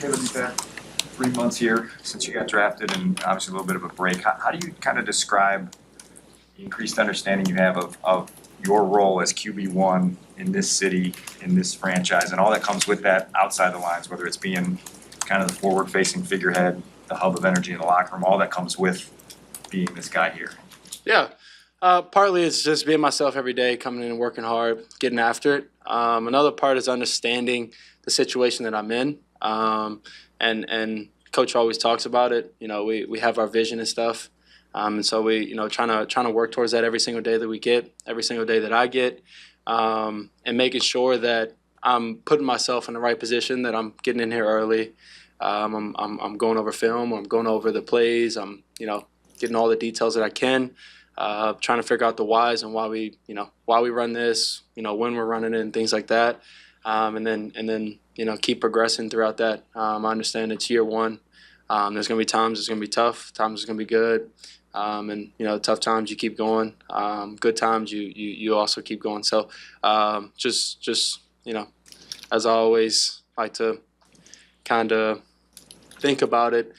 Caleb, you've had 3 months here since you got drafted and obviously a little bit of a break. How do you kind of describe the increased understanding you have of your role as QB1 in this city, in this franchise, and all that comes with that outside the lines, whether it's being kind of the forward-facing figurehead, the hub of energy in the locker room, all that comes with being this guy here? Yeah. Partly it's just being myself every day, coming in and working hard, getting after it. Another part is understanding the situation that I'm in. And Coach always talks about it. You know, we have our vision and stuff. And so we, trying to work towards that every single day that we get, every single day that I get, and making sure that I'm putting myself in the right position, that I'm getting in here early. I'm going over film, I'm going over the plays, I'm, getting all the details that I can. Trying to figure out the whys and why we run this, when we're running it and things like that. And then keep progressing throughout that. I understand it's year one. There's going to be times it's going to be tough, times it's going to be good. And tough times you keep going. Good times you also keep going. So just as I always like to kind of think about it,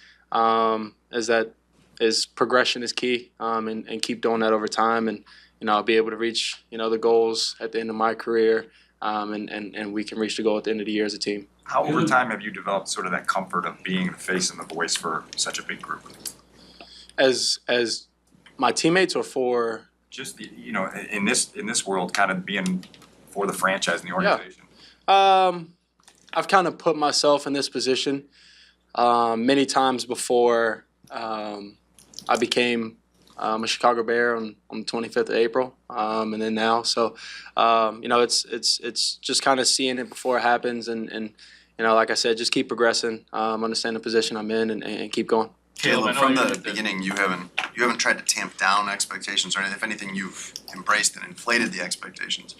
is progression is key, and keep doing that over time, and I'll be able to reach the goals at the end of my career, and we can reach the goal at the end of the year as a team. How over time have you developed sort of that comfort of being the face and the voice for such a big group? As my teammates, or for just in this world, kind of being for the franchise and the organization? Yeah. I've kind of put myself in this position many times before. I became a Chicago Bear on the 25th of April, and then now. So, it's just kind of seeing it before it happens, and like I said, just keep progressing, understand the position I'm in, and keep going. Caleb, from the beginning, you haven't tried to tamp down expectations or anything. If anything, you've embraced and inflated the expectations.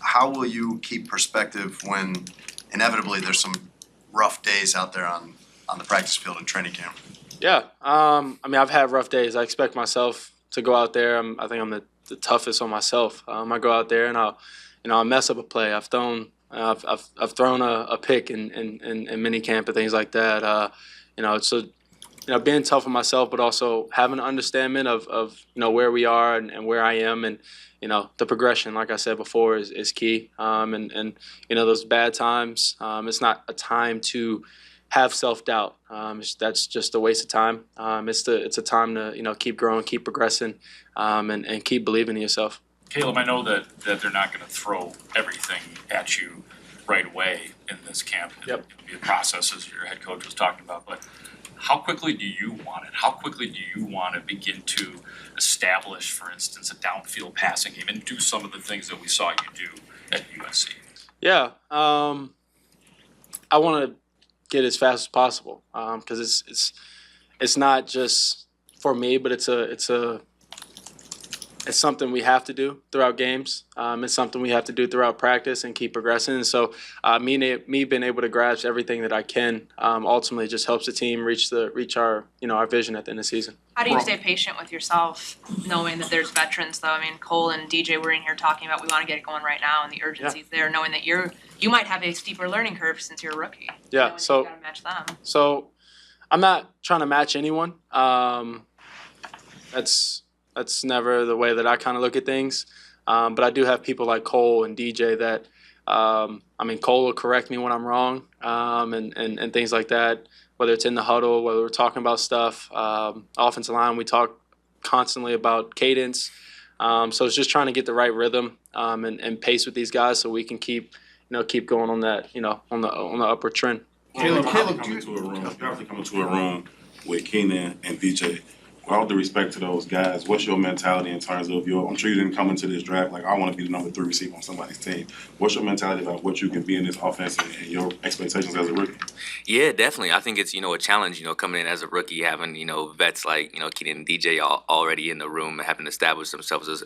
How will you keep perspective when inevitably there's some rough days out there on the practice field and training camp? Yeah, I've had rough days. I expect myself to go out there. I think I'm the toughest on myself. I go out there and I'll mess up a play. I've thrown a pick in mini camp and things like that. So being tough on myself, but also having an understanding of where we are and where I am, and the progression, like I said before, is key. And those bad times, it's not a time to have self-doubt. That's just a waste of time. It's a time to keep growing, keep progressing, and keep believing in yourself. Caleb, I know that they're not going to throw everything at you right away in this camp. Yep. It'll be a process, as your head coach was talking about. But how quickly do you want it? How quickly do you want to begin to establish, for instance, a downfield passing game and do some of the things that we saw you do at USC? Yeah, I want to get as fast as possible, because it's not just for me, but it's something we have to do throughout games. It's something we have to do throughout practice and keep progressing. And so me being able to grasp everything that I can ultimately just helps the team reach our our vision at the end of the season. How do you stay patient with yourself, knowing that there's veterans, though? I mean, Cole and DJ were in here talking about we want to get it going right now, and the urgency's there, knowing that you might have a steeper learning curve since you're a rookie. Yeah, so you got to match them. So I'm not trying to match anyone. That's never the way that I kind of look at things. But I do have people like Cole and DJ that, Cole will correct me when I'm wrong, and things like that, whether it's in the huddle, whether we're talking about stuff. Offensive line, we talk constantly about cadence. So it's just trying to get the right rhythm and pace with these guys so we can keep going on that, on the upward trend. Caleb, coming to a room with Keenan and DJ. With all due respect to those guys, what's your mentality in terms of I'm sure you didn't come into this draft like, I want to be the number 3 receiver on somebody's team. What's your mentality about what you can be in this offense and your expectations as a rookie? Yeah, definitely. I think it's, a challenge, coming in as a rookie, having, vets like, Keenan and DJ already in the room, having established themselves as,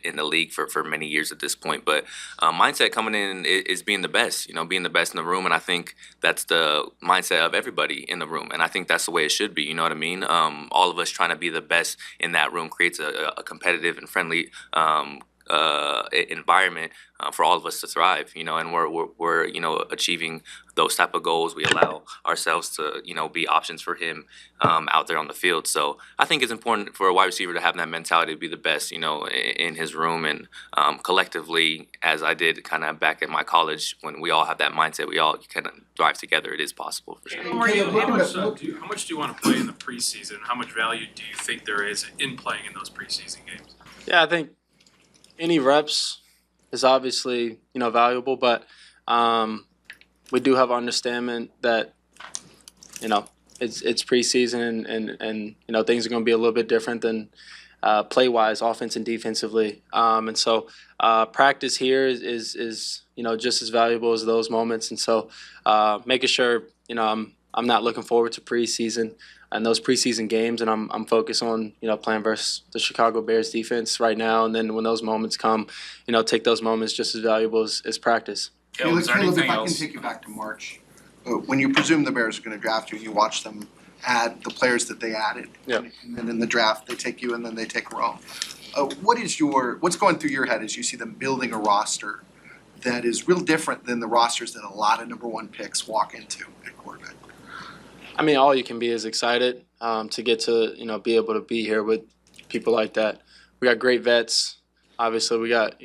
in the league for many years at this point. But mindset coming in is being the best, being the best in the room. And I think that's the mindset of everybody in the room. And I think that's the way it should be, you know what I mean? All of us trying to be the best in that room creates a competitive and friendly environment for all of us to thrive. And we're achieving those type of goals. We allow ourselves to be options for him out there on the field. So I think it's important for a wide receiver to have that mentality to be the best in his room, and collectively, as I did kind of back at my college, when we all have that mindset, we all kind of thrive together. It is possible for sure. How much do you want to play in the preseason? How much value do you think there is in playing in those preseason games? Yeah, I think any reps is obviously valuable, but we do have understanding that it's preseason and things are going to be a little bit different than play wise, offense and defensively, and so practice here is just as valuable as those moments, and so making sure I'm not looking forward to preseason and those preseason games, and I'm focused on playing versus the Chicago Bears defense right now, and then when those moments come, take those moments just as valuable as practice. Caleb, is there Caleb, if anything I can else? take you back to March, when you presume the Bears are going to draft you and you watch them add the players that they added, Yep. and then in the draft they take you and then they take Rome. What's going through your head as you see them building a roster that is real different than the rosters that a lot of number one picks walk into at quarterback? I mean, all you can be is excited to get to be able to be here with people like that. We got great vets. Obviously, we got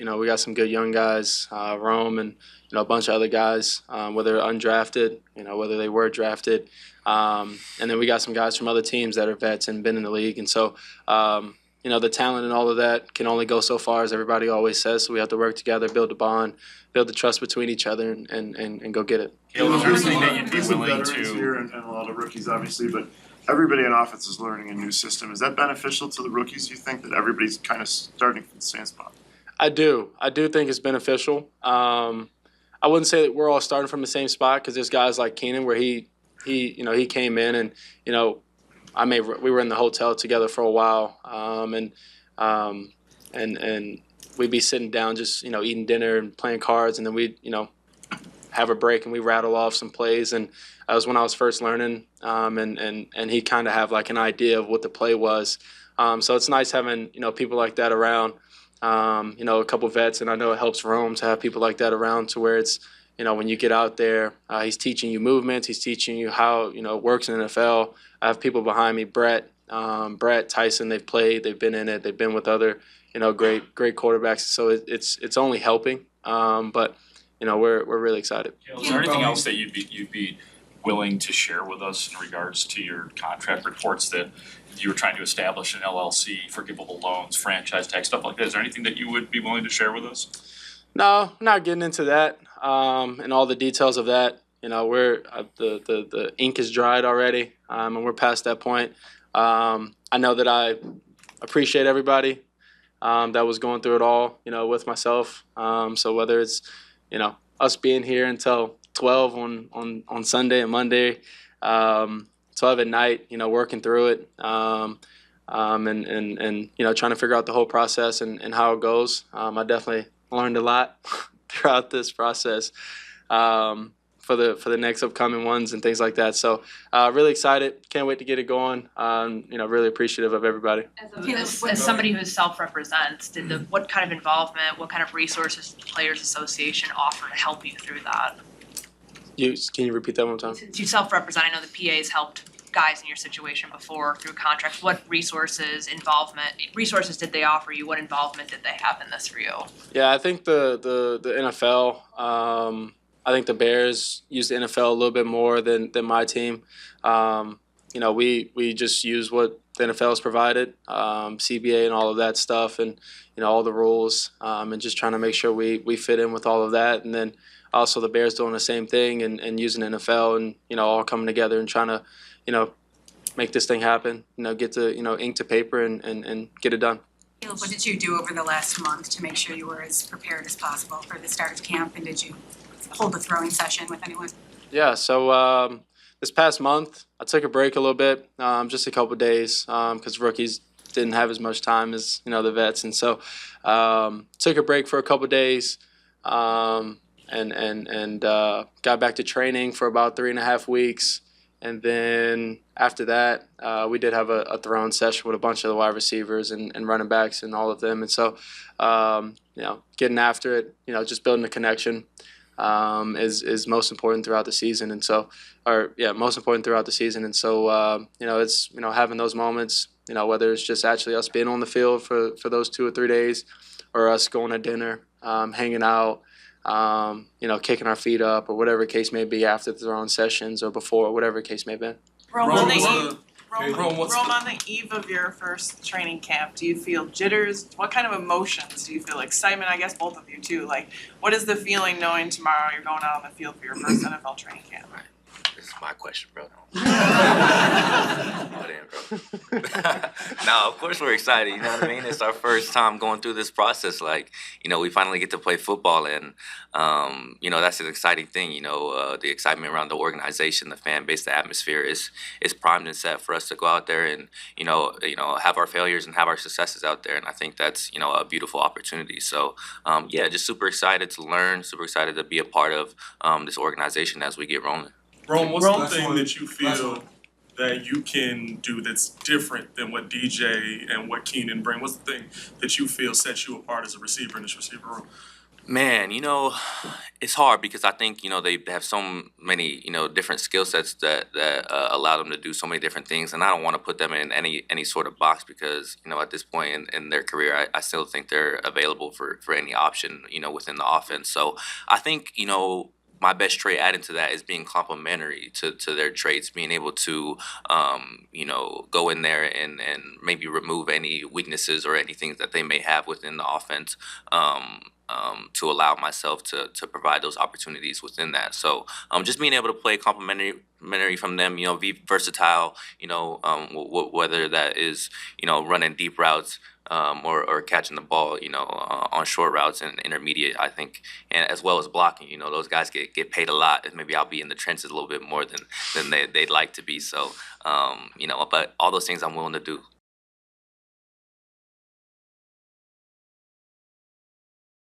some good young guys, Rome and a bunch of other guys, whether undrafted, whether they were drafted, and then we got some guys from other teams that are vets and been in the league, and so the talent and all of that can only go so far, as everybody always says. So we have to work together, build a bond, build the trust between each other, and go get it. Caleb, is there anything that you'd be Some willing veterans to? here and a lot of rookies, obviously, but everybody in offense is learning a new system. Is that beneficial to the rookies? You think that everybody's kind of starting from the same spot? I do think it's beneficial. I wouldn't say that we're all starting from the same spot, because there's guys like Keenan where he came in and we were in the hotel together for a while, and we'd be sitting down just eating dinner and playing cards, and then we'd have a break and we rattle off some plays, and that was when I was first learning, and he kind of have like an idea of what the play was, so it's nice having people like that around. A couple vets, and I know it helps Rome to have people like that around, to where it's when you get out there, he's teaching you movements, he's teaching you how it works in the NFL. I have people behind me, Brett, Tyson. They've played, they've been in it, they've been with other great quarterbacks. So it's only helping, but we're really excited. Caleb, is there anything else that you'd be willing to share with us in regards to your contract reports that you were trying to establish an LLC, forgivable loans, franchise tag, stuff like that? Is there anything that you would be willing to share with us? No, not getting into that, and all the details of that. We're the ink is dried already, and we're past that point. I know that I appreciate everybody that was going through it all, with myself. So whether it's us being here until 12 on Sunday and Monday, 12 at night, working through it, and trying to figure out the whole process and how it goes. I definitely learned a lot throughout this process, for the next upcoming ones and things like that. So really excited, can't wait to get it going. Really appreciative of everybody. As somebody who self-represents, what kind of involvement, what kind of resources did the Players Association offer to help you through that? Can you repeat that one more time? Since you self-represent, I know the PA's helped guys in your situation before through contracts. What resources did they offer you? What involvement did they have in this for you? Yeah, I think the NFL. I think the Bears use the NFL a little bit more than my team. We just use what the NFL has provided, CBA and all of that stuff, and all the rules, and just trying to make sure we fit in with all of that, and then also the Bears doing the same thing and using NFL and all coming together and trying to make this thing happen. Get the ink to paper and get it done. Caleb, what did you do over the last month to make sure you were as prepared as possible for the start of camp, and did you hold a throwing session with anyone? Yeah, so this past month I took a break a little bit, just a couple of days, because rookies didn't have as much time as the vets, and so took a break for a couple of days, and got back to training for about 3.5 weeks. And then after that, we did have a throwing session with a bunch of the wide receivers and running backs and all of them. And so getting after it, just building a connection is most important throughout the season. And so, most important throughout the season. And so, it's, having those moments, whether it's just actually us being on the field for those 2 or 3 days or us going to dinner, hanging out, kicking our feet up or whatever the case may be after the throwing sessions or before, whatever the case may be. Rome, Rome, on the what's eve, Rome, what's Rome the- on the eve of your first training camp, do you feel jitters? What kind of emotions do you feel? Excitement, I guess both of you too. Like, what is the feeling knowing tomorrow you're going out on the field for your first NFL training camp? This is my question, bro. Butt in, bro. No, of course we're excited. You know what I mean? It's our first time going through this process. Like, we finally get to play football, and that's an exciting thing. The excitement around the organization, the fan base, the atmosphere is primed and set for us to go out there and have our failures and have our successes out there. And I think that's a beautiful opportunity. So just super excited to learn, super excited to be a part of this organization as we get rolling. Rome, what's Rome- the thing that you feel that you can do that's different than what DJ and what Keenan bring? What's the thing that you feel sets you apart as a receiver in this receiver room? Man, it's hard because I think, they have so many, different skill sets that allow them to do so many different things. And I don't want to put them in any sort of box because, at this point in their career, I still think they're available for any option, within the offense. So I think, my best trait added to that is being complementary to their traits, being able to, go in there and maybe remove any weaknesses or anything that they may have within the offense, to allow myself to provide those opportunities within that. So just being able to play complementary from them, be versatile, whether that is, running deep routes, or catching the ball, on short routes and intermediate, I think, and as well as blocking. Those guys get paid a lot, and maybe I'll be in the trenches a little bit more than they'd like to be. So, but all those things I'm willing to do.